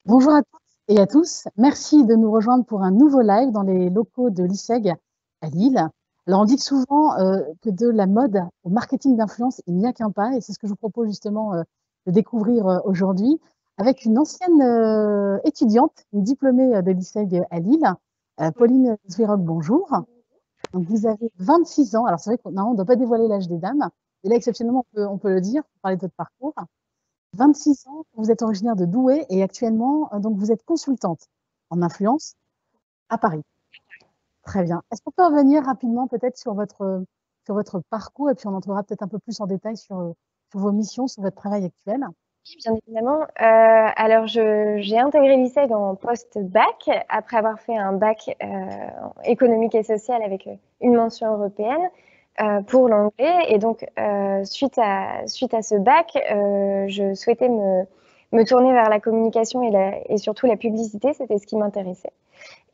Bonjour à toutes et à tous. Merci de nous rejoindre pour un nouveau live dans les locaux de l'ISEG à Lille. Alors, on dit souvent que de la mode au marketing d'influence, il n'y a qu'un pas. Et c'est ce que je vous propose justement de découvrir aujourd'hui avec une ancienne étudiante, une diplômée de l'ISEG à Lille, Pauline Zwirock, bonjour. Donc, vous avez 26 ans. Alors, c'est vrai qu'on ne doit pas dévoiler l'âge des dames. Et là, exceptionnellement, on peut le dire, pour parler de votre parcours. 26 ans, vous êtes originaire de Douai et actuellement, donc vous êtes consultante en influence à Paris. Très bien. Est-ce qu'on peut revenir rapidement peut-être sur votre parcours et puis on entrera peut-être un peu plus en détail sur vos missions, sur votre travail actuel? Oui, bien évidemment. Alors, j'ai intégré l'ISEG en post-bac, après avoir fait un bac en économique et social avec une mention européenne pour l'anglais. Et donc, suite à ce bac, je souhaitais me tourner vers la communication et surtout la publicité, c'était ce qui m'intéressait.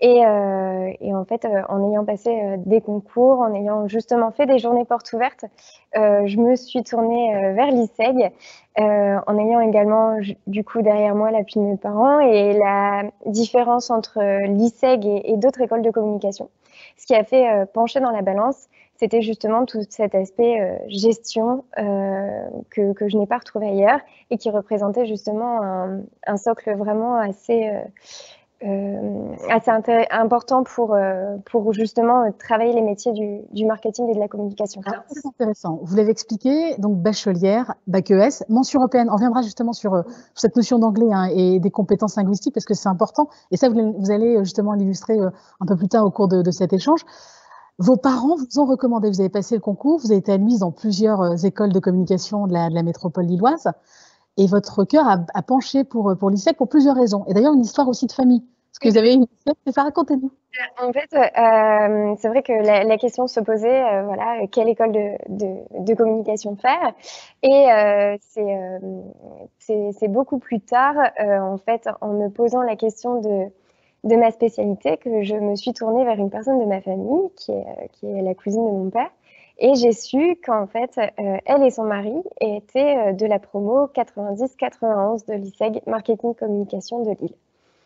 Et en fait, en ayant passé des concours, en ayant justement fait des journées portes ouvertes, je me suis tournée vers l'ISEG, en ayant également du coup derrière moi l'appui de mes parents et la différence entre l'ISEG et d'autres écoles de communication. Ce qui a fait pencher dans la balance, c'était justement tout cet aspect gestion que je n'ai pas retrouvé ailleurs et qui représentait justement un socle vraiment assez important pour justement travailler les métiers du marketing et de la communication. Alors, c'est intéressant. Vous l'avez expliqué, donc bachelière, bac ES, mention européenne. On reviendra justement sur cette notion d'anglais et des compétences linguistiques parce que c'est important. Et ça, vous allez justement l'illustrer un peu plus tard au cours de cet échange. Vos parents vous ont recommandé, vous avez passé le concours, vous avez été admise dans plusieurs écoles de communication de la métropole lilloise. Et votre cœur a penché pour l'ISEC pour plusieurs raisons. Et d'ailleurs, une histoire aussi de famille. Parce que vous avez une histoire, c'est ça, racontez-nous. En fait, c'est vrai que la question se posait, voilà, quelle école de communication faire? Et c'est beaucoup plus tard, en fait, en me posant la question de ma spécialité, que je me suis tournée vers une personne de ma famille, qui est la cousine de mon père. Et j'ai su qu'en fait, elle et son mari étaient de la promo 90-91 de l'ISEG Marketing Communication de Lille.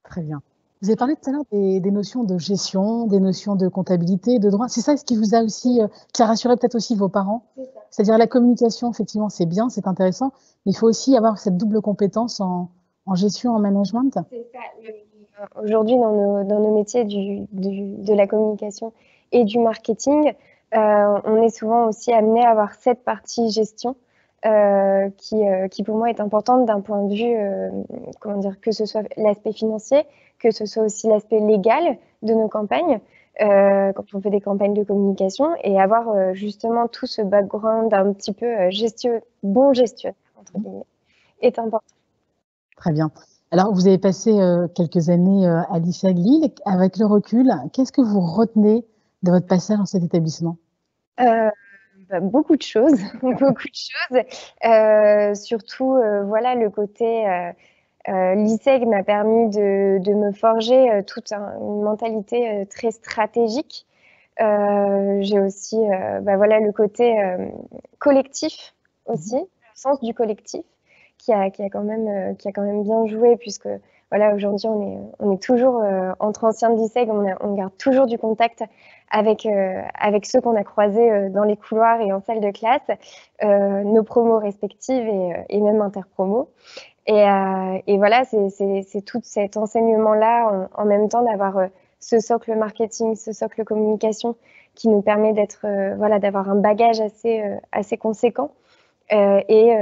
Très bien. Vous avez parlé tout à l'heure des notions de gestion, des notions de comptabilité, de droit. C'est ça ce qui vous a aussi, qui a rassuré peut-être aussi vos parents? C'est-à-dire la communication, effectivement, c'est bien, c'est intéressant, mais il faut aussi avoir cette double compétence en gestion, en management. C'est ça. Aujourd'hui, dans nos métiers de la communication et du marketing, on est souvent aussi amené à avoir cette partie gestion qui pour moi est importante d'un point de vue, comment dire, que ce soit l'aspect financier, que ce soit aussi l'aspect légal de nos campagnes, quand on fait des campagnes de communication, et avoir justement tout ce background un petit peu bon gestionnaire, entre guillemets, est important. Très bien. Alors, vous avez passé quelques années à l'ISEG Lille. Avec le recul, qu'est-ce que vous retenez de votre passage dans cet établissement? Euh, Beaucoup de choses, beaucoup de choses. Surtout, voilà, le côté l'ISEG m'a permis de me forger une mentalité très stratégique. J'ai aussi, voilà, le côté collectif aussi, le sens du collectif qui a quand même bien joué puisque voilà, aujourd'hui on est toujours entre anciens de l'ISEG, on garde toujours du contact avec ceux qu'on a croisés dans les couloirs et en salle de classe, nos promos respectives et même interpromos. Et voilà, c'est tout cet enseignement-là en même temps d'avoir ce socle marketing, ce socle communication qui nous permet d'être, voilà, d'avoir un bagage assez conséquent et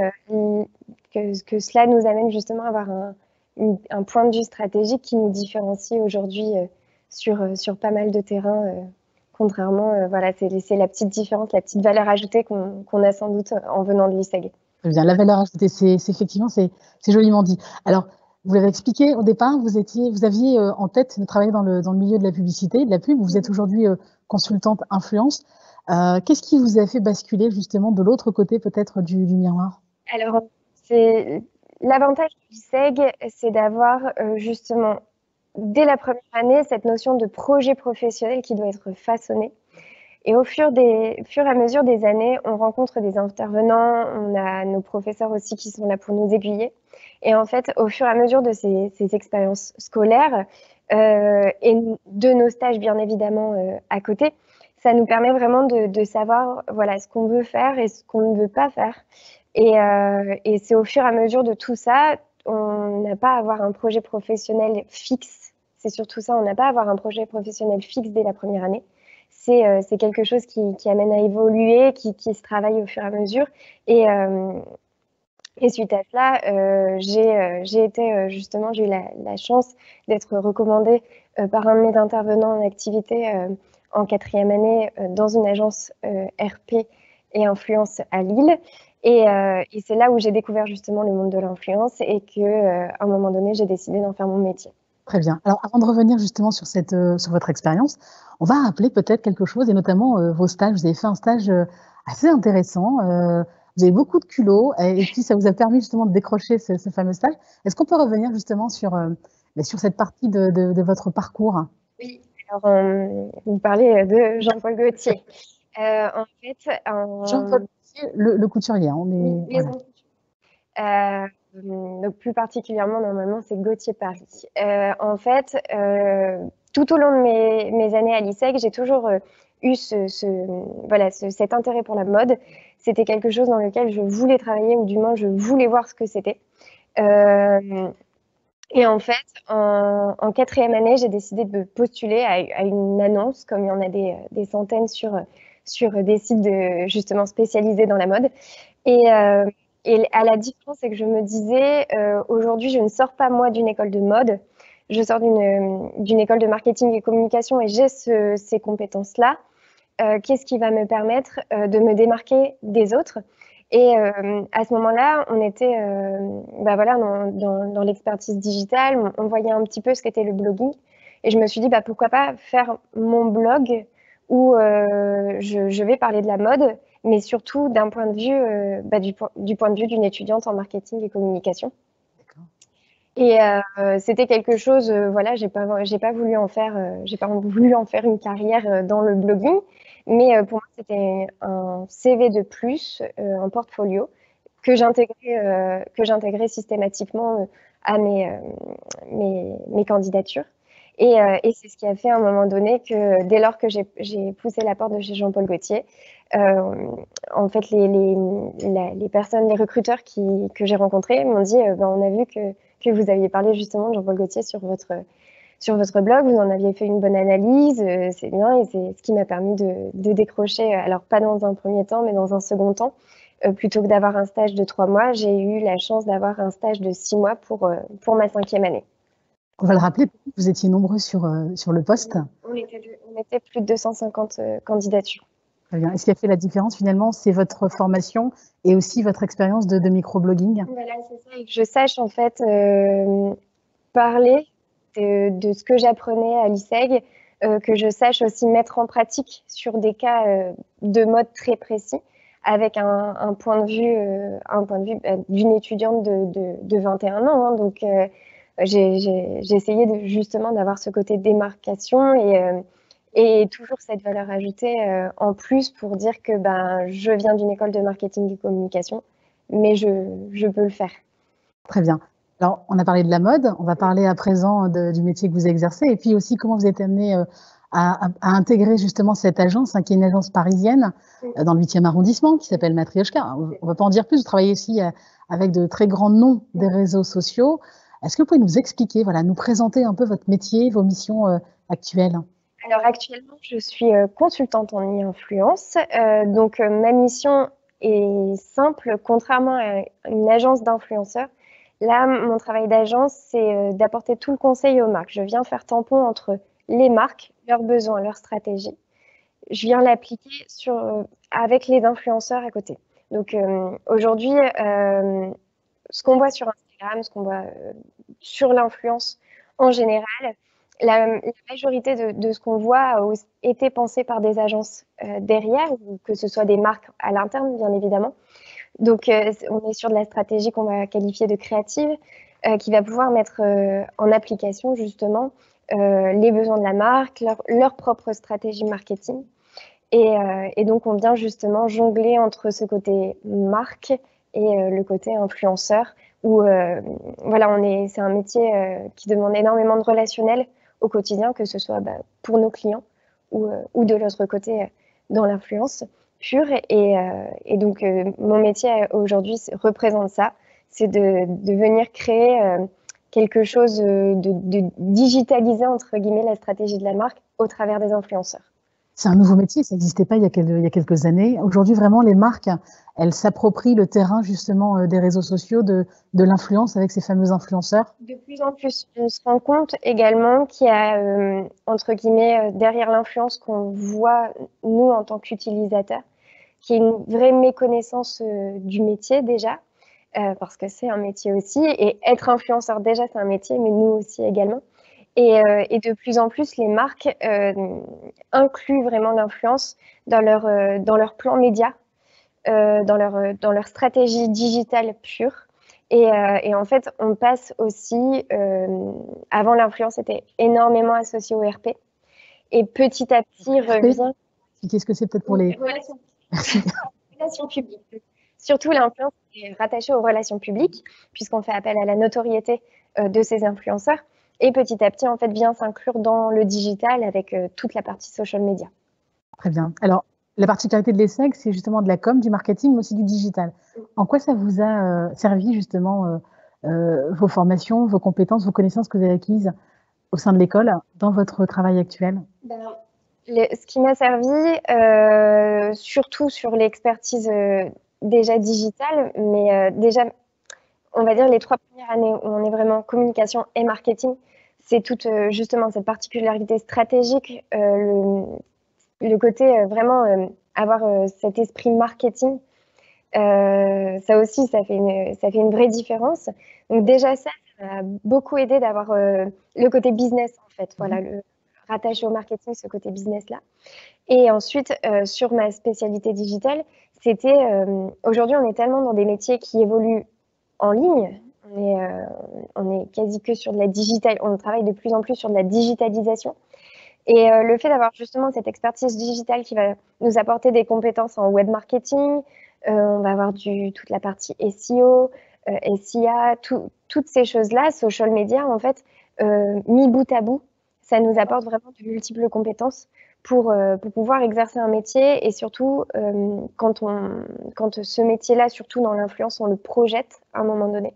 que cela nous amène justement à avoir un point de vue stratégique qui nous différencie aujourd'hui sur pas mal de terrains. Contrairement, voilà, c'est la petite différence, la petite valeur ajoutée qu'on a sans doute en venant de l'ISEG. Très bien. La valeur ajoutée, effectivement, c'est joliment dit. Alors, vous l'avez expliqué au départ, vous aviez en tête de travailler dans le milieu de la publicité, de la pub. Vous êtes aujourd'hui consultante influence. Qu'est-ce qui vous a fait basculer justement de l'autre côté peut-être du miroir? Alors, c'est l'avantage du SEG, c'est d'avoir justement dès la première année cette notion de projet professionnel qui doit être façonné. Et fur et à mesure des années, on rencontre des intervenants, on a nos professeurs aussi qui sont là pour nous aiguiller. Et en fait, au fur et à mesure de ces expériences scolaires et de nos stages, bien évidemment, à côté, ça nous permet vraiment de savoir voilà, ce qu'on veut faire et ce qu'on ne veut pas faire. Et c'est au fur et à mesure de tout ça, on n'a pas à avoir un projet professionnel fixe. C'est surtout ça, on n'a pas à avoir un projet professionnel fixe dès la première année. C'est quelque chose qui amène à évoluer, qui se travaille au fur et à mesure. Et suite à cela, j'ai été justement, j'ai eu la chance d'être recommandée par un de mes intervenants en activité en 4e année dans une agence RP et influence à Lille. Et c'est là où j'ai découvert justement le monde de l'influence et qu'à un moment donné, j'ai décidé d'en faire mon métier. Très bien. Alors, avant de revenir justement sur sur votre expérience, on va rappeler peut-être quelque chose et notamment vos stages. Vous avez fait un stage assez intéressant. Vous avez beaucoup de culot et puis ça vous a permis justement de décrocher ce fameux stage. Est-ce qu'on peut revenir justement sur cette partie de votre parcours? Oui, alors vous parlez de Jean-Paul Gaultier. En fait, Jean-Paul Gaultier, le couturier. On est, voilà. Donc plus particulièrement, normalement, c'est Gaultier Paris. En fait, tout au long de mes années à l'ISEG, j'ai toujours eu cet intérêt pour la mode. C'était quelque chose dans lequel je voulais travailler, ou du moins je voulais voir ce que c'était. Et en fait, en 4e année, j'ai décidé de postuler à une annonce, comme il y en a des centaines sur des sites justement spécialisés dans la mode. Et à la différence, c'est que je me disais, aujourd'hui, je ne sors pas moi d'une école de mode, je sors d'une école de marketing et communication et j'ai ces compétences-là. Qu'est-ce qui va me permettre de me démarquer des autres? Et à ce moment-là, on était voilà, dans l'expertise digitale, on voyait un petit peu ce qu'était le blogging. Et je me suis dit, pourquoi pas faire mon blog où je vais parler de la mode, mais surtout d'un point de vue, du point de vue d'une étudiante en marketing et communication. Et c'était quelque chose, voilà, j'ai pas voulu en faire une carrière dans le blogging, mais pour moi c'était un CV de plus, un portfolio que j'intégrais systématiquement à mes candidatures. Et c'est ce qui a fait à un moment donné que dès lors que j'ai poussé la porte de chez Jean-Paul Gaultier, en fait les personnes, les recruteurs que j'ai rencontrés m'ont dit on a vu que vous aviez parlé justement de Jean-Paul Gaultier sur votre blog, vous en aviez fait une bonne analyse, c'est bien, et c'est ce qui m'a permis de décrocher, alors pas dans un premier temps, mais dans un second temps, plutôt que d'avoir un stage de 3 mois, j'ai eu la chance d'avoir un stage de 6 mois pour ma 5e année. On va le rappeler, vous étiez nombreux sur le poste. On était plus de 250 candidatures. Très bien. Et ce qui a fait la différence finalement, c'est votre formation et aussi votre expérience de microblogging. Voilà, c'est ça. Et que je sache en fait parler de ce que j'apprenais à l'ISEG, que je sache aussi mettre en pratique sur des cas de mode très précis, avec un point de vue d'une étudiante de 21 ans. Hein. Donc j'ai essayé justement d'avoir ce côté démarcation et toujours cette valeur ajoutée en plus pour dire que je viens d'une école de marketing et communication, mais je peux le faire. Très bien. Alors, on a parlé de la mode, on va parler à présent du métier que vous exercez et puis aussi comment vous êtes amené à intégrer justement cette agence, qui est une agence parisienne dans le 8e arrondissement qui s'appelle Matryoshka. On ne va pas en dire plus, vous travaillez aussi avec de très grands noms des réseaux sociaux. Est-ce que vous pouvez nous expliquer, voilà, nous présenter un peu votre métier, vos missions actuelles? Alors actuellement, je suis consultante en e-influence. Donc ma mission est simple, contrairement à une agence d'influenceurs. Là, mon travail d'agence, c'est d'apporter tout le conseil aux marques. Je viens faire tampon entre les marques, leurs besoins, leurs stratégies. Je viens l'appliquer avec les influenceurs à côté. Donc aujourd'hui, ce qu'on voit sur Instagram, ce qu'on voit sur l'influence en général, la majorité de ce qu'on voit a été pensé par des agences derrière, ou que ce soit des marques à l'interne, bien évidemment. Donc, on est sur de la stratégie qu'on va qualifier de créative, qui va pouvoir mettre en application justement les besoins de la marque, leur propre stratégie marketing. Et donc, on vient justement jongler entre ce côté marque et le côté influenceur où voilà, c'est un métier qui demande énormément de relationnel au quotidien, que ce soit pour nos clients ou de l'autre côté dans l'influence pure. Et donc, mon métier aujourd'hui représente ça, c'est de venir créer quelque chose de digitaliser, entre guillemets, la stratégie de la marque au travers des influenceurs. C'est un nouveau métier, ça n'existait pas il y a quelques années. Aujourd'hui, vraiment, les marques, elles s'approprient le terrain justement des réseaux sociaux, de l'influence avec ces fameux influenceurs. De plus en plus, on se rend compte également qu'il y a, entre guillemets, derrière l'influence qu'on voit, nous, en tant qu'utilisateurs, qu'il y a une vraie méconnaissance du métier déjà, parce que c'est un métier aussi. Et être influenceur, déjà, c'est un métier, mais nous aussi également. Et de plus en plus, les marques incluent vraiment l'influence dans leur plan média, dans leur stratégie digitale pure. Et en fait, on passe aussi, avant l'influence était énormément associée au RP. Et petit à petit revient... Qu'est-ce que c'est peut-être pour les... Relations publiques. Surtout l'influence est rattachée aux relations publiques, puisqu'on fait appel à la notoriété de ces influenceurs. Et petit à petit, en fait, vient s'inclure dans le digital avec toute la partie social media. Très bien. Alors, la particularité de l'ESSEC, c'est justement de la com, du marketing, mais aussi du digital. En quoi ça vous a servi justement vos formations, vos compétences, vos connaissances que vous avez acquises au sein de l'école dans votre travail actuel? Ce qui m'a servi, surtout sur l'expertise déjà digitale, mais déjà, on va dire les 3 premières années où on est vraiment communication et marketing, c'est toute justement cette particularité stratégique, le côté vraiment avoir cet esprit marketing. Ça aussi, ça fait une vraie différence. Donc déjà ça m'a beaucoup aidé d'avoir le côté business en fait, voilà, le rattaché au marketing, ce côté business-là. Et ensuite, sur ma spécialité digitale, c'était aujourd'hui, on est tellement dans des métiers qui évoluent en ligne. On est quasi que sur de la digital. On travaille de plus en plus sur de la digitalisation. Et le fait d'avoir justement cette expertise digitale qui va nous apporter des compétences en web marketing, on va avoir toute la partie SEO, SIA, toutes ces choses-là, social media, en fait, mis bout à bout, ça nous apporte vraiment de multiples compétences pour pouvoir exercer un métier. Et surtout, quand ce métier-là, surtout dans l'influence, on le projette à un moment donné,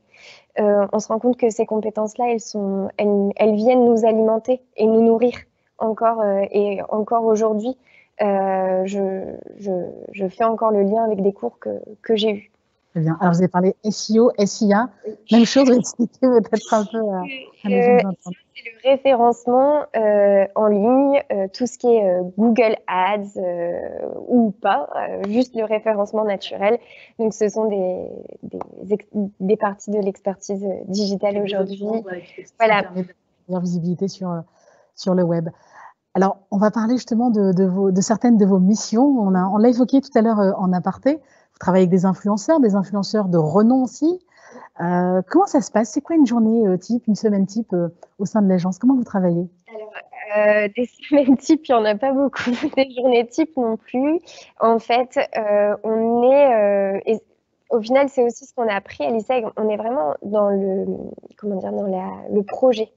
on se rend compte que ces compétences-là, elles viennent nous alimenter et nous nourrir encore. Et encore aujourd'hui, je fais encore le lien avec des cours que j'ai eus. Très bien. Alors, vous avez parlé SEO, SIA. Même chose, expliquez peut-être un peu à nos jeunes entendants. C'est le référencement en ligne, tout ce qui est Google Ads ou pas, juste le référencement naturel. Donc, ce sont des parties de l'expertise digitale aujourd'hui. Voilà. Meilleure visibilité sur le web. Alors, on va parler justement de certaines de vos missions. On l'a évoqué tout à l'heure en aparté. Vous travaillez avec des influenceurs de renom aussi. Comment ça se passe? C'est quoi une journée type, une semaine type au sein de l'agence? Comment vous travaillez? Alors, des semaines types, il n'y en a pas beaucoup. Des journées types non plus. En fait, et au final, c'est aussi ce qu'on a appris à l'ISEG. On est vraiment dans le projet.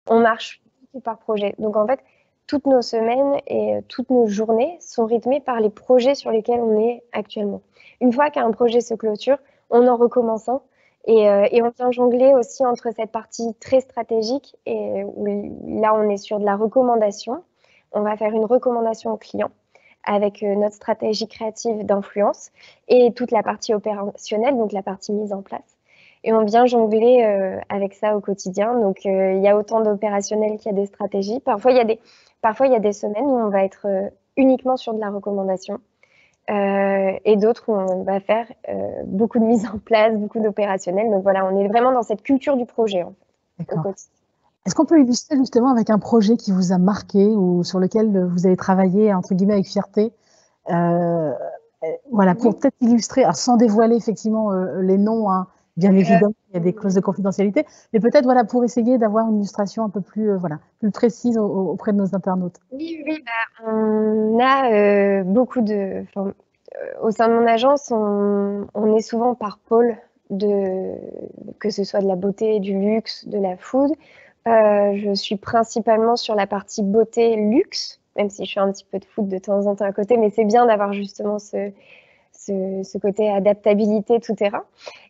On marche par projet. Donc, en fait, toutes nos semaines et toutes nos journées sont rythmées par les projets sur lesquels on est actuellement. Une fois qu'un projet se clôture, on en recommence un. Et on vient jongler aussi entre cette partie très stratégique et où là, on est sur de la recommandation. On va faire une recommandation au client avec notre stratégie créative d'influence et toute la partie opérationnelle, donc la partie mise en place. Et on vient jongler avec ça au quotidien. Donc, il y a autant d'opérationnels qu'il y a des stratégies. Parfois, il y a des semaines où on va être uniquement sur de la recommandation. Et d'autres où on va faire beaucoup de mise en place, beaucoup d'opérationnels. Donc voilà, on est vraiment dans cette culture du projet en fait, au quotidien. Est-ce qu'on peut illustrer justement avec un projet qui vous a marqué ou sur lequel vous avez travaillé entre guillemets avec fierté, voilà, pour peut-être illustrer, alors sans dévoiler effectivement les noms, hein, bien évidemment, il y a des clauses de confidentialité, mais peut-être voilà pour essayer d'avoir une illustration un peu plus plus précise auprès de nos internautes. Oui, on a beaucoup au sein de mon agence, on est souvent par pôle. que ce soit de la beauté, du luxe, de la food. Je suis principalement sur la partie beauté luxe, même si je fais un petit peu de food de temps en temps à côté, mais c'est bien d'avoir justement ce côté adaptabilité tout terrain.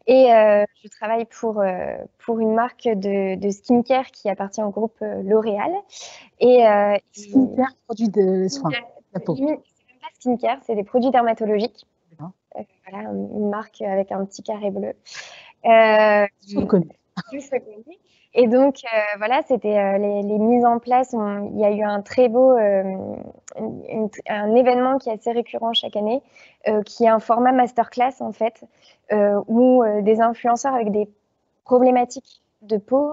Et je travaille pour une marque de skincare qui appartient au groupe L'Oréal. Skincare, produit de soins, la peau. C'est même pas skincare, c'est des produits dermatologiques. Voilà, une marque avec un petit carré bleu. Je connais. Et donc, voilà, c'était les mises en place. Il y a eu un très beau un événement qui est assez récurrent chaque année, qui est un format masterclass, en fait, où des influenceurs avec des problématiques de peau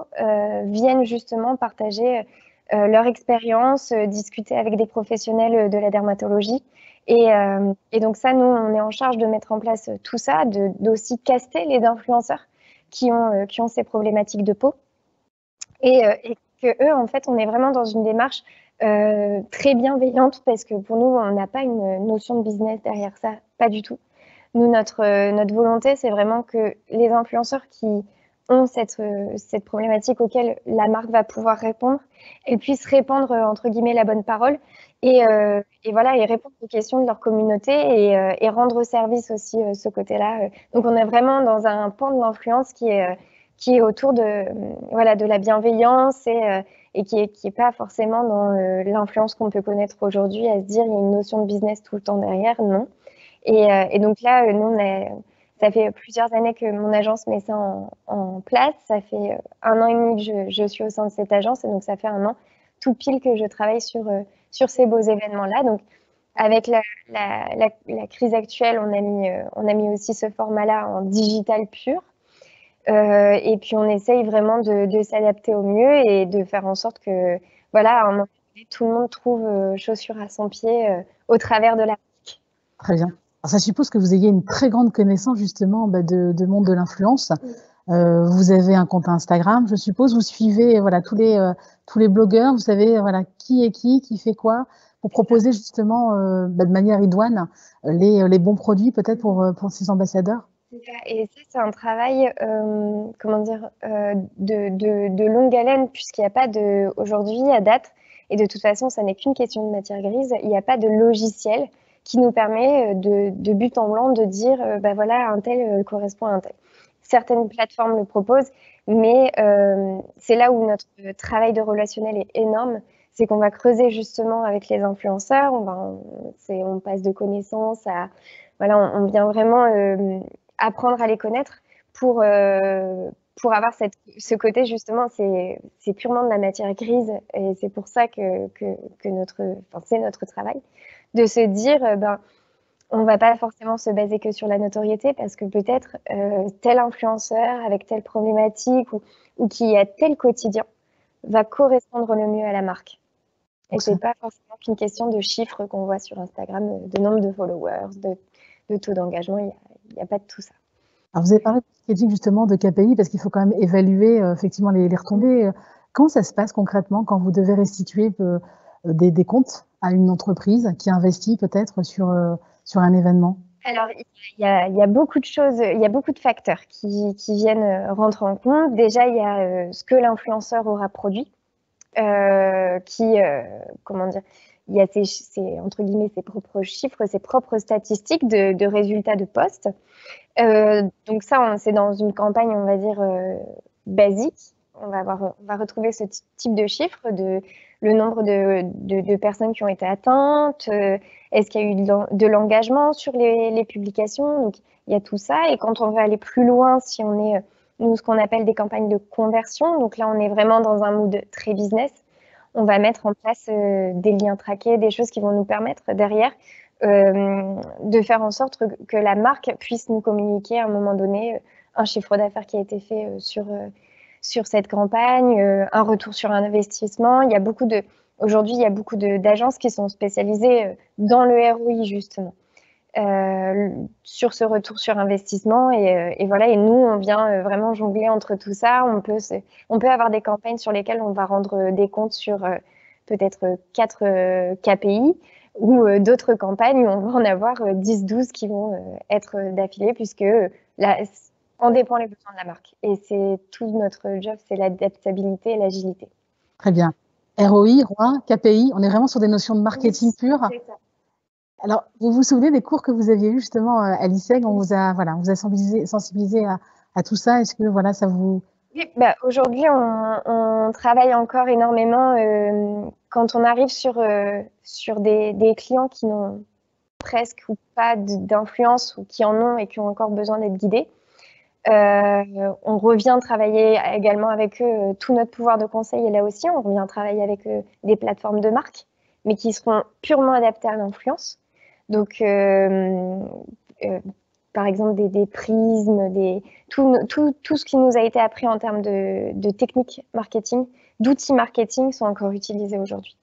viennent justement partager leur expérience, discuter avec des professionnels de la dermatologie. Et donc ça, nous, on est en charge de mettre en place tout ça, d'aussi caster les influenceurs qui ont ces problématiques de peau. Et que eux, en fait, on est vraiment dans une démarche très bienveillante parce que pour nous, on n'a pas une notion de business derrière ça, pas du tout. Nous, notre volonté, c'est vraiment que les influenceurs qui ont cette problématique auquel la marque va pouvoir répondre, elles puissent répandre, entre guillemets, la bonne parole et voilà, et répondre aux questions de leur communauté et rendre service aussi ce côté-là. Donc, on est vraiment dans un pan de l'influence qui est autour de la bienveillance et qui est pas forcément dans l'influence qu'on peut connaître aujourd'hui, à se dire il y a une notion de business tout le temps derrière, non. Et donc là, nous, ça fait plusieurs années que mon agence met ça en place. Ça fait 1 an et demi que je suis au sein de cette agence, et donc ça fait 1 an tout pile que je travaille sur ces beaux événements-là. Donc, avec la crise actuelle, on a mis aussi ce format-là en digital pur. Et puis, on essaye vraiment de s'adapter au mieux et de faire en sorte que, voilà, à un moment donné, tout le monde trouve chaussure à son pied au travers de la marque. Très bien. Alors, ça suppose que vous ayez une très grande connaissance justement de monde de l'influence. Vous avez un compte Instagram, je suppose. Vous suivez voilà tous les blogueurs. Vous savez voilà qui est qui fait quoi, pour proposer justement de manière idoine les bons produits peut-être pour ces ambassadeurs. Et ça, c'est un travail, comment dire, de longue haleine, puisqu'il n'y a pas aujourd'hui, à date, et de toute façon, ça n'est qu'une question de matière grise, il n'y a pas de logiciel qui nous permet de but en blanc de dire, bah voilà, un tel correspond à un tel. Certaines plateformes le proposent, mais c'est là où notre travail de relationnel est énorme, c'est qu'on va creuser justement avec les influenceurs, on passe de connaissances à, voilà, on vient vraiment apprendre à les connaître pour avoir ce côté justement, c'est purement de la matière grise, et c'est pour ça que c'est notre travail, de se dire, on va pas forcément se baser que sur la notoriété, parce que peut-être tel influenceur avec telle problématique ou qui a tel quotidien va correspondre le mieux à la marque. Et c'est pas forcément qu'une question de chiffres qu'on voit sur Instagram, de nombre de followers, de taux d'engagement, il n'y a pas de tout ça. Alors, vous avez parlé de marketing justement de KPI, parce qu'il faut quand même évaluer effectivement les retombées. Comment ça se passe concrètement quand vous devez restituer des comptes à une entreprise qui investit peut-être sur un événement? Alors, il y a beaucoup de choses, il y a beaucoup de facteurs qui viennent rentrer en compte. Déjà, il y a ce que l'influenceur aura produit, comment dire, il y a entre guillemets, ses propres chiffres, ses propres statistiques de résultats de poste. Donc ça, c'est dans une campagne, on va dire, basique. On va retrouver ce type de chiffres, le nombre de personnes qui ont été atteintes, est-ce qu'il y a eu de l'engagement sur les publications. Donc, il y a tout ça. Et quand on veut aller plus loin, si on est, nous, ce qu'on appelle des campagnes de conversion, donc là, on est vraiment dans un mood très business, on va mettre en place des liens traqués, des choses qui vont nous permettre derrière de faire en sorte que la marque puisse nous communiquer à un moment donné un chiffre d'affaires qui a été fait sur cette campagne, un retour sur un investissement. Aujourd'hui, il y a beaucoup d'agences qui sont spécialisées dans le ROI justement, sur ce retour sur investissement. Et voilà, et nous, on vient vraiment jongler entre tout ça. On peut avoir des campagnes sur lesquelles on va rendre des comptes sur peut-être 4 KPI, ou d'autres campagnes où on va en avoir 10-12 qui vont être d'affilée, puisque On dépend les besoins de la marque. Et c'est tout notre job, c'est l'adaptabilité et l'agilité. Très bien. ROI, ROI, KPI, on est vraiment sur des notions de marketing pur. C'est ça. Alors, vous vous souvenez des cours que vous aviez eu justement à l'ISEG? On vous a, voilà, on vous a sensibilisé à tout ça. Est-ce que voilà, ça vous... Oui, aujourd'hui, on travaille encore énormément quand on arrive sur des clients qui n'ont presque ou pas d'influence ou qui en ont et qui ont encore besoin d'être guidés. On revient travailler également avec eux. Tout notre pouvoir de conseil est là aussi. On revient travailler avec eux des plateformes de marque, mais qui seront purement adaptées à l'influence. Donc, par exemple, des prismes, tout ce qui nous a été appris en termes de techniques marketing, d'outils marketing sont encore utilisés aujourd'hui.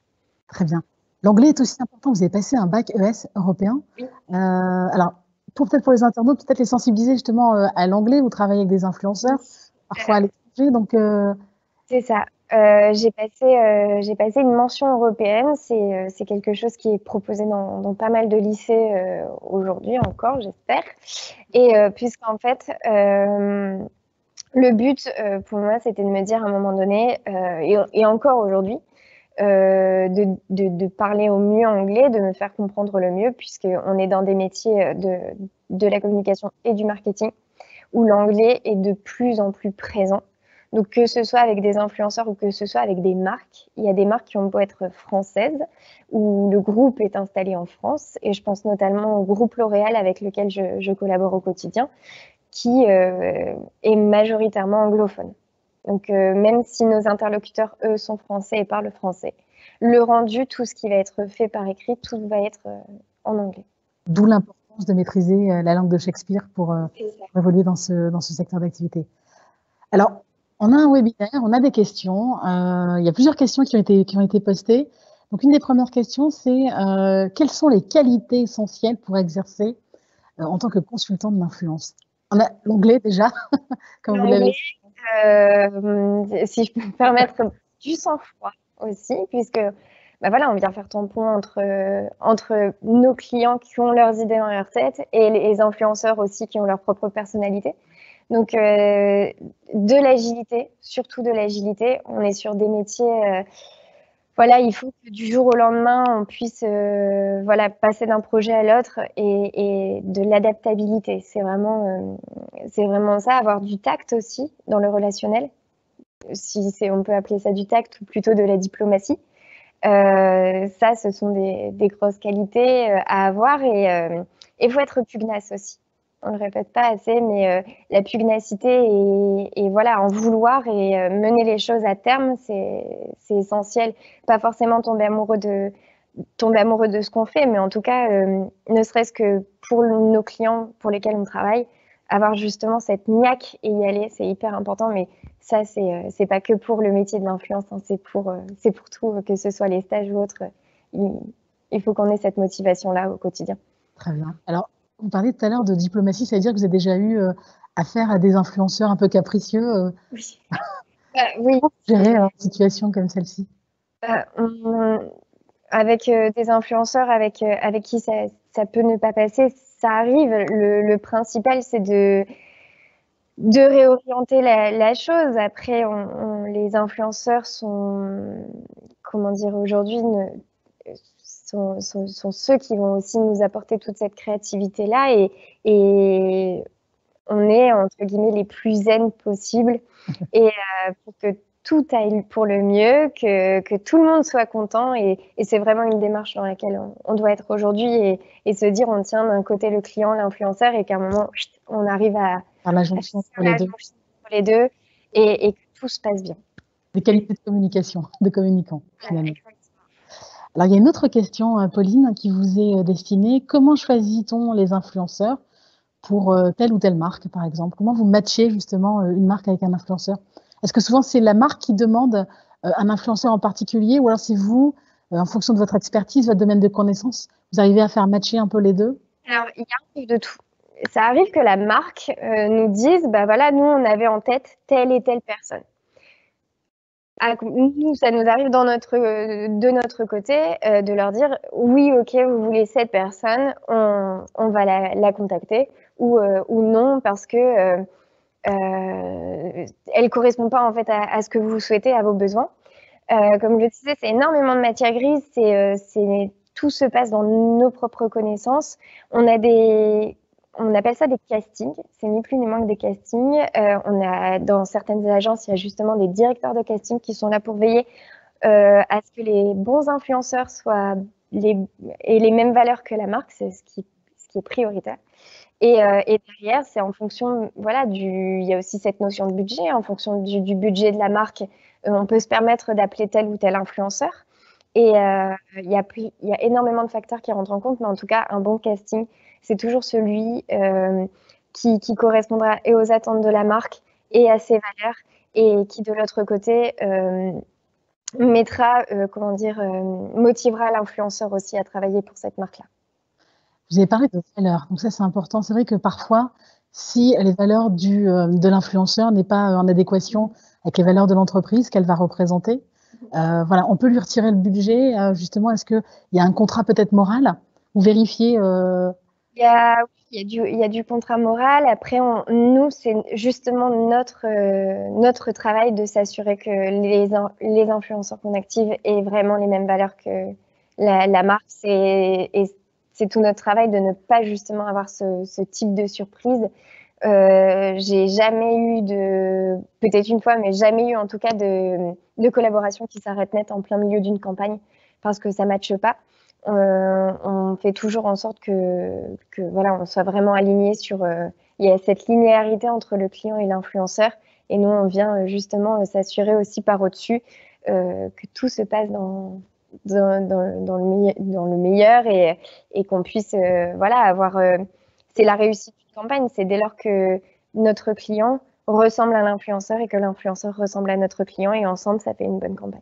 Très bien. L'anglais est aussi important. Vous avez passé un bac ES européen. Oui. Alors, peut-être pour les internautes, peut-être les sensibiliser justement à l'anglais. Vous travaillez avec des influenceurs, parfois à l'étranger. Donc, c'est ça. J'ai passé une mention européenne. C'est quelque chose qui est proposé dans pas mal de lycées aujourd'hui encore, j'espère. Et puisqu'en fait, le but pour moi, c'était de me dire à un moment donné, et encore aujourd'hui, de parler au mieux anglais, de me faire comprendre le mieux, puisqu'on est dans des métiers de la communication et du marketing, où l'anglais est de plus en plus présent. Donc, que ce soit avec des influenceurs ou que ce soit avec des marques, il y a des marques qui ont beau être françaises, où le groupe est installé en France, et je pense notamment au groupe L'Oréal avec lequel je collabore au quotidien, qui est majoritairement anglophone. Donc, même si nos interlocuteurs, eux, sont français et parlent français, le rendu, tout ce qui va être fait par écrit, tout va être en anglais. d'où l'importance de maîtriser la langue de Shakespeare pour évoluer dans ce secteur d'activité. Alors, on a un webinaire, on a des questions. Il y a plusieurs questions qui ont été postées. Donc, une des premières questions, c'est quelles sont les qualités essentielles pour exercer en tant que consultant de l'influence? On a l'anglais déjà, comme vous l'avez dit. Si je peux me permettre, du sang-froid aussi, puisque voilà, on vient faire tampon entre nos clients qui ont leurs idées dans leur tête et les influenceurs aussi qui ont leur propre personnalité. Donc, de l'agilité, surtout de l'agilité. On est sur des métiers, voilà, il faut que du jour au lendemain, on puisse voilà, passer d'un projet à l'autre et de l'adaptabilité. C'est vraiment ça, avoir du tact aussi dans le relationnel. Si on peut appeler ça du tact ou plutôt de la diplomatie. Ça, ce sont des grosses qualités à avoir et il faut être pugnace aussi. On ne le répète pas assez, mais la pugnacité et voilà, en vouloir et mener les choses à terme, c'est essentiel. Pas forcément tomber amoureux de ce qu'on fait, mais en tout cas, ne serait-ce que pour nos clients pour lesquels on travaille, avoir justement cette niaque et y aller, c'est hyper important. Mais ça, c'est pas que pour le métier de l'influence, hein, c'est pour tout, que ce soit les stages ou autres. Il faut qu'on ait cette motivation-là au quotidien. Très bien. Alors, vous parliez tout à l'heure de diplomatie, ça veut dire que vous avez déjà eu affaire à des influenceurs un peu capricieux. Oui. Oui. Comment vous gérez une situation comme celle-ci? Avec des influenceurs avec qui ça peut ne pas passer, ça arrive. Le principal, c'est de réorienter la chose. Après, les influenceurs sont, comment dire, aujourd'hui, sont ceux qui vont aussi nous apporter toute cette créativité-là et on est, entre guillemets, les plus zen possibles et pour que tout aille pour le mieux, que tout le monde soit content et c'est vraiment une démarche dans laquelle on doit être aujourd'hui et se dire on tient d'un côté le client, l'influenceur et qu'à un moment on arrive à la jonction entre les deux et que tout se passe bien. Des qualités de communication, de communicants finalement. Alors il y a une autre question, Pauline, qui vous est destinée. Comment choisit-on les influenceurs pour telle ou telle marque, par exemple? Comment vous matchez justement une marque avec un influenceur? Est-ce que souvent c'est la marque qui demande un influenceur en particulier ou alors c'est vous, en fonction de votre expertise, votre domaine de connaissance, vous arrivez à faire matcher un peu les deux? Alors, il y a un peu de tout. Ça arrive que la marque nous dise, bah voilà, nous on avait en tête telle et telle personne. Nous, ça nous arrive de notre côté de leur dire oui, ok, vous voulez cette personne, on va la contacter ou non parce que elle correspond pas en fait à ce que vous souhaitez, à vos besoins. Comme je le disais, c'est énormément de matière grise. Tout se passe dans nos propres connaissances. On appelle ça des castings. C'est ni plus ni moins que des castings. Dans certaines agences, il y a justement des directeurs de casting qui sont là pour veiller à ce que les bons influenceurs aient les mêmes valeurs que la marque. C'est ce qui est prioritaire. Et derrière, c'est en fonction, voilà, il y a aussi cette notion de budget. En fonction du budget de la marque, on peut se permettre d'appeler tel ou tel influenceur. Et il y a énormément de facteurs qui rentrent en compte, mais en tout cas, un bon casting, c'est toujours celui qui correspondra et aux attentes de la marque et à ses valeurs, et qui, de l'autre côté, motivera l'influenceur aussi à travailler pour cette marque-là. Vous avez parlé de valeurs, donc ça c'est important. C'est vrai que parfois, si les valeurs de l'influenceur n'est pas en adéquation avec les valeurs de l'entreprise qu'elle va représenter, voilà, on peut lui retirer le budget. Justement, est-ce qu'il y a un contrat peut-être moral ou vérifier Il y a du contrat moral. Après, nous, c'est justement notre travail de s'assurer que les influenceurs qu'on active aient vraiment les mêmes valeurs que la marque. C'est tout notre travail de ne pas justement avoir ce type de surprise. J'ai jamais eu peut-être une fois, mais jamais eu en tout cas de collaboration qui s'arrête net en plein milieu d'une campagne parce que ça matche pas. On fait toujours en sorte que voilà, on soit vraiment aligné sur. Il y a cette linéarité entre le client et l'influenceur, et nous on vient justement s'assurer aussi par au-dessus que tout se passe dans le meilleur, et qu'on puisse voilà avoir. C'est la réussite d'une campagne, c'est dès lors que notre client ressemble à l'influenceur et que l'influenceur ressemble à notre client, et ensemble ça fait une bonne campagne.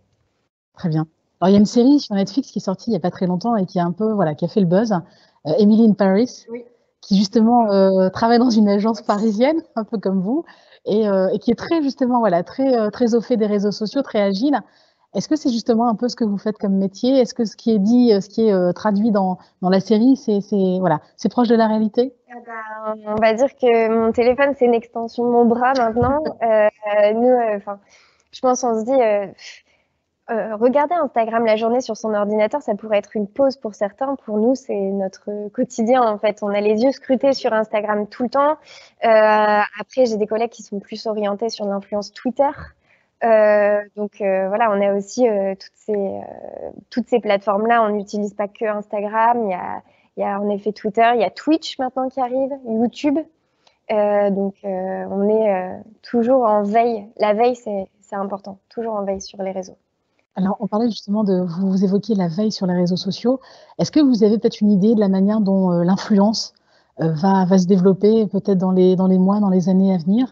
Très bien. Alors, il y a une série sur Netflix qui est sortie il n'y a pas très longtemps et qui a un peu, voilà, qui a fait le buzz. Emily in Paris, oui, qui justement travaille dans une agence parisienne, un peu comme vous, et qui est très justement, voilà, très au fait des réseaux sociaux, très agile. Est-ce que c'est justement un peu ce que vous faites comme métier? Est-ce que ce qui est dit, ce qui est traduit dans la série, c'est proche de la réalité? On va dire que mon téléphone, c'est une extension de mon bras maintenant. Je pense, on se dit, regarder Instagram la journée sur son ordinateur, ça pourrait être une pause pour certains. Pour nous, c'est notre quotidien, en fait. On a les yeux scrutés sur Instagram tout le temps. Après, j'ai des collègues qui sont plus orientés sur l'influence Twitter. Voilà, on a aussi toutes ces plateformes-là. On n'utilise pas que Instagram. Il y a en effet Twitter, il y a Twitch maintenant qui arrive, YouTube. On est toujours en veille. La veille, c'est important. Toujours en veille sur les réseaux. Alors, on parlait justement vous évoquiez la veille sur les réseaux sociaux. Est-ce que vous avez peut-être une idée de la manière dont l'influence va se développer peut-être dans les mois, dans les années à venir?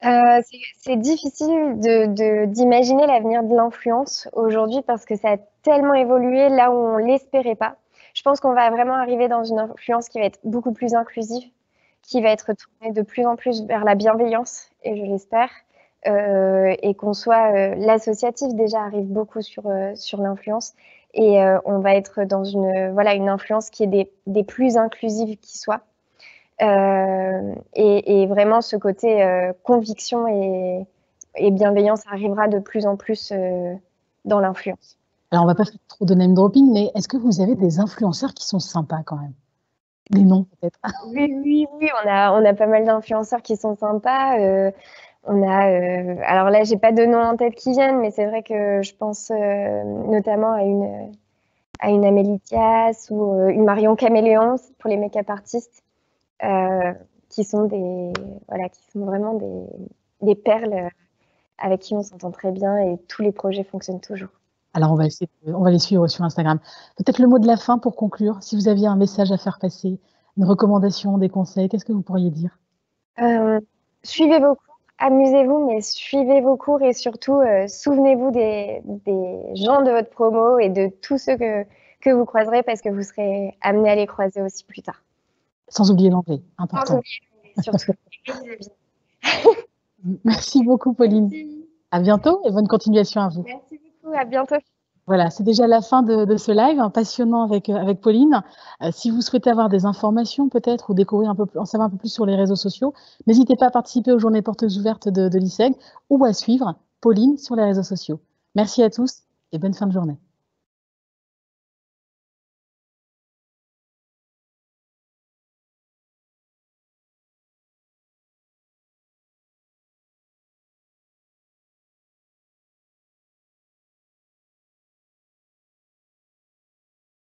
C'est difficile d'imaginer l'avenir de l'influence aujourd'hui parce que ça a tellement évolué là où on l'espérait pas. Je pense qu'on va vraiment arriver dans une influence qui va être beaucoup plus inclusive, qui va être tournée de plus en plus vers la bienveillance, et je l'espère, et qu'on soit l'associatif déjà arrive beaucoup sur l'influence, et on va être dans une influence qui est des plus inclusives qui soit. Et vraiment ce côté conviction et bienveillance arrivera de plus en plus dans l'influence. Alors, on va pas faire trop de name dropping, mais est-ce que vous avez des influenceurs qui sont sympas quand même? Des noms peut-être? Oui, on a pas mal d'influenceurs qui sont sympas. Alors là, j'ai pas de nom en tête qui viennent, mais c'est vrai que je pense notamment à une Amélie Thias ou une Marion Caméléon pour les make-up artistes. Qui sont vraiment des perles avec qui on s'entend très bien, et tous les projets fonctionnent toujours. Alors, on va les suivre sur Instagram. Peut-être le mot de la fin pour conclure. Si vous aviez un message à faire passer, une recommandation, des conseils, qu'est-ce que vous pourriez dire? Suivez vos cours, amusez-vous, mais suivez vos cours, et surtout, souvenez-vous des gens de votre promo et de tous ceux que vous croiserez, parce que vous serez amenés à les croiser aussi plus tard. Sans oublier l'anglais, important. Sans oublier l'anglais, surtout. Merci beaucoup, Pauline. Merci. À bientôt et bonne continuation à vous. Merci beaucoup, à bientôt. Voilà, c'est déjà la fin de ce live, hein, passionnant avec Pauline. Si vous souhaitez avoir des informations peut-être ou découvrir en savoir un peu plus sur les réseaux sociaux, n'hésitez pas à participer aux journées portes ouvertes de l'ISEG ou à suivre Pauline sur les réseaux sociaux. Merci à tous et bonne fin de journée.